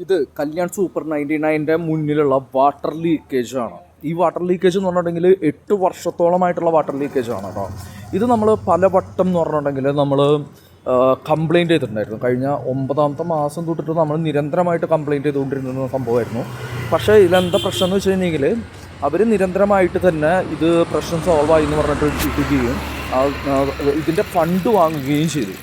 ഇത് കല്യാൺ സൂപ്പർ 99ൻ്റെ മുന്നിലുള്ള water leakage ആണ്. ഈ വാട്ടർ ലീക്കേജ് എന്ന് പറഞ്ഞിട്ടുണ്ടെങ്കിൽ 8 വർഷത്തോളമായിട്ടുള്ള വാട്ടർ ലീക്കേജ് ആണ് കേട്ടോ. ഇത് നമ്മൾ പലവട്ടം എന്ന് പറഞ്ഞിട്ടുണ്ടെങ്കിൽ നമ്മൾ കംപ്ലയിൻറ്റ് ചെയ്തിട്ടുണ്ടായിരുന്നു. കഴിഞ്ഞ 9ാമത്തെ മാസം തൊട്ടിട്ട് നമ്മൾ നിരന്തരമായിട്ട് കംപ്ലയിൻറ്റ് ചെയ്തുകൊണ്ടിരുന്ന സംഭവമായിരുന്നു. പക്ഷേ ഇതിലെന്താ പ്രശ്നം എന്ന് വെച്ച് കഴിഞ്ഞെങ്കിൽ അവർ നിരന്തരമായിട്ട് തന്നെ ഇത് പ്രശ്നം സോൾവ് ആയി എന്ന് പറഞ്ഞിട്ട് ഇട്ടുകയും ഇതിൻ്റെ ഫണ്ട് വാങ്ങുകയും ചെയ്തു.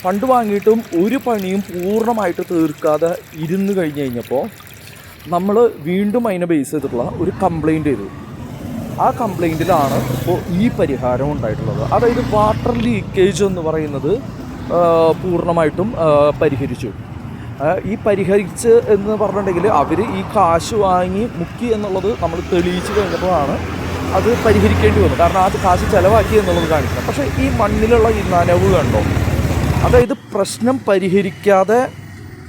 ഫണ്ട് വാങ്ങിയിട്ടും ഒരു പണിയും പൂർണ്ണമായിട്ട് തീർക്കാതെ ഇരുന്ന് കഴിഞ്ഞപ്പോൾ നമ്മൾ വീണ്ടും അതിനെ ബേസ് ചെയ്തിട്ടുള്ള ഒരു കംപ്ലയിൻറ്റ് ചെയ്തു. ആ കംപ്ലയിൻറ്റിലാണ് ഇപ്പോൾ ഈ പരിഹാരം ഉണ്ടായിട്ടുള്ളത്. അതായത് വാട്ടർ ലീക്കേജ് എന്ന് പറയുന്നത് പൂർണ്ണമായിട്ടും പരിഹരിച്ചു. ഈ പരിഹരിച്ച് എന്ന് പറഞ്ഞിട്ടുണ്ടെങ്കിൽ അവർ ഈ കാശ് വാങ്ങി മുക്കി എന്നുള്ളത് നമ്മൾ തെളിയിച്ച് കഴിഞ്ഞപ്പോഴാണ് അത് പരിഹരിക്കേണ്ടി വന്നത്. കാരണം അത് കാശ് ചിലവാക്കി എന്നുള്ളത് കാണിക്കണം. പക്ഷേ ഈ മണ്ണിലുള്ള ഈ നനവ് കണ്ടോ, അതായത് പ്രശ്നം പരിഹരിക്കാതെ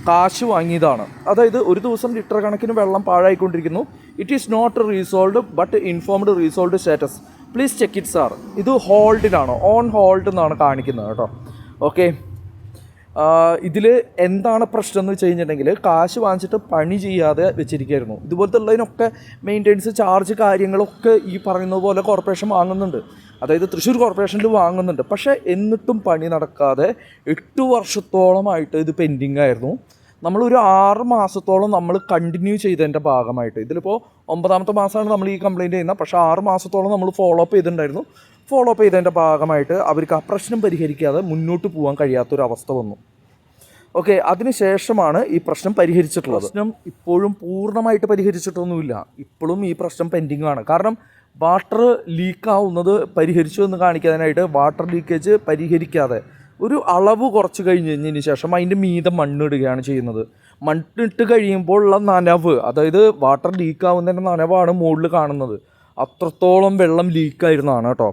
കാശ് വാങ്ങിയതാണ്. അതായത് ഒരു ദിവസം ലിറ്റർ കണക്കിന് വെള്ളം പാഴായിക്കൊണ്ടിരിക്കുന്നു. It is not resolved but informed resolved status, please check it sir. ഇത് ഹോൾഡിലാണ്, ഓൺ ഹോൾഡ് എന്നാണ് കാണിക്കുന്നത് കേട്ടോ. ഓക്കെ, ഇതിൽ എന്താണ് പ്രശ്നം എന്ന് വെച്ച് കഴിഞ്ഞിട്ടുണ്ടെങ്കിൽ കാശ് വാങ്ങിച്ചിട്ട് പണി ചെയ്യാതെ വെച്ചിരിക്കുകയായിരുന്നു. ഇതുപോലത്തെ ഉള്ളതിനൊക്കെ മെയിൻ്റെനൻസ് ചാർജ് കാര്യങ്ങളൊക്കെ ഈ പറയുന്നത് പോലെ കോർപ്പറേഷൻ വാങ്ങുന്നുണ്ട്. അതായത് തൃശ്ശൂർ കോർപ്പറേഷനിൽ വാങ്ങുന്നുണ്ട്. പക്ഷേ എന്നിട്ടും പണി നടക്കാതെ 8 വർഷത്തോളമായിട്ട് ഇത് പെൻഡിങ് ആയിരുന്നു. നമ്മളൊരു 6 മാസത്തോളം നമ്മൾ കണ്ടിന്യൂ ചെയ്തതിൻ്റെ ഭാഗമായിട്ട്, ഇതിലിപ്പോൾ 9ാമത്തെ മാസമാണ് നമ്മൾ ഈ കംപ്ലയിൻറ്റ് ചെയ്യുന്നത്. പക്ഷേ 6 മാസത്തോളം നമ്മൾ ഫോളോ അപ്പ് ചെയ്തിട്ടുണ്ടായിരുന്നു. ഫോളോ അപ്പ് ചെയ്തതിൻ്റെ ഭാഗമായിട്ട് അവർക്ക് ആ പ്രശ്നം പരിഹരിക്കാതെ മുന്നോട്ട് പോകാൻ കഴിയാത്തൊരവസ്ഥ വന്നു. ഓക്കെ, അതിനുശേഷമാണ് ഈ പ്രശ്നം പരിഹരിച്ചിട്ടുള്ളത്. പ്രശ്നം ഇപ്പോഴും പൂർണ്ണമായിട്ട് പരിഹരിച്ചിട്ടൊന്നുമില്ല. ഇപ്പോഴും ഈ പ്രശ്നം പെൻഡിങ് ആണ്. കാരണം വാട്ടർ ലീക്കാവുന്നത് പരിഹരിച്ചു എന്ന് കാണിക്കാനായിട്ട് വാട്ടർ ലീക്കേജ് പരിഹരിക്കാതെ ഒരു അളവ് കുറച്ച് കഴിഞ്ഞതിന് ശേഷം അതിൻ്റെ മീതെ മണ്ണിടുകയാണ് ചെയ്യുന്നത്. മണ്ണിട്ട് കഴിയുമ്പോഴുള്ള നനവ്, അതായത് വാട്ടർ ലീക്കാവുന്നതിൻ്റെ നനവാണ് മുകളിൽ കാണുന്നത്. അത്രത്തോളം വെള്ളം ലീക്കായിരുന്നതാണ് കേട്ടോ.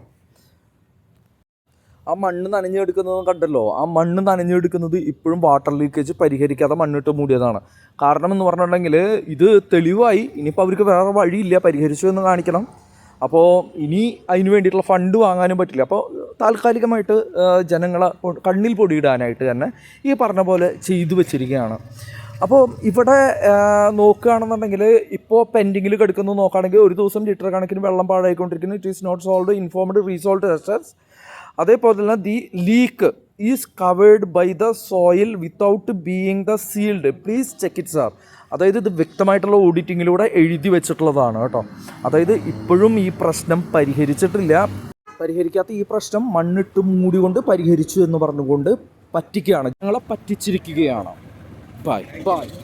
ആ മണ്ണ് നനഞ്ഞെടുക്കുന്നത് കണ്ടല്ലോ, ആ മണ്ണ് നനഞ്ഞെടുക്കുന്നത് ഇപ്പോഴും വാട്ടർ ലീക്കേജ് പരിഹരിക്കാതെ മണ്ണിട്ട് മൂടിയതാണ്. കാരണം എന്ന് പറഞ്ഞിട്ടുണ്ടെങ്കിൽ ഇത് തെളിവായി. ഇനിയിപ്പോൾ അവർക്ക് വേറെ വഴിയില്ല, പരിഹരിച്ചു എന്ന് കാണിക്കണം. അപ്പോൾ ഇനി അതിന് വേണ്ടിയിട്ടുള്ള ഫണ്ട് വാങ്ങാനും പറ്റില്ല. അപ്പോൾ താൽക്കാലികമായിട്ട് ജനങ്ങളെ കണ്ണിൽ പൊടിയിടാനായിട്ട് തന്നെ ഈ പറഞ്ഞ പോലെ ചെയ്തു വെച്ചിരിക്കുകയാണ്. അപ്പോൾ ഇവിടെ നോക്കുകയാണെന്നുണ്ടെങ്കിൽ ഇപ്പോൾ പെൻഡിങ്ങിൽ കിടക്കുന്നു നോക്കുകയാണെങ്കിൽ ഒരു ദിവസം ലിറ്റർ കണക്കിന് വെള്ളം പാഴായിക്കൊണ്ടിരിക്കുന്നു. It is not solved informed resolved status. അതേപോലെ തന്നെ the leak is covered by the soil without being the sealed, please check it sir. അതായത് ഇത് വ്യക്തമായിട്ടുള്ള ഓഡിറ്റിങ്ങിലൂടെ എഴുതി വെച്ചിട്ടുള്ളതാണ് കേട്ടോ. അതായത് ഇപ്പോഴും ഈ പ്രശ്നം പരിഹരിച്ചിട്ടില്ല. പരിഹരിക്കാത്ത ഈ പ്രശ്നം മണ്ണിട്ട് മൂടികൊണ്ട് പരിഹരിച്ചു എന്ന് പറഞ്ഞുകൊണ്ട് പറ്റിക്കുകയാണ്, ഞങ്ങളെ പറ്റിച്ചിരിക്കുകയാണ്. Bye bye.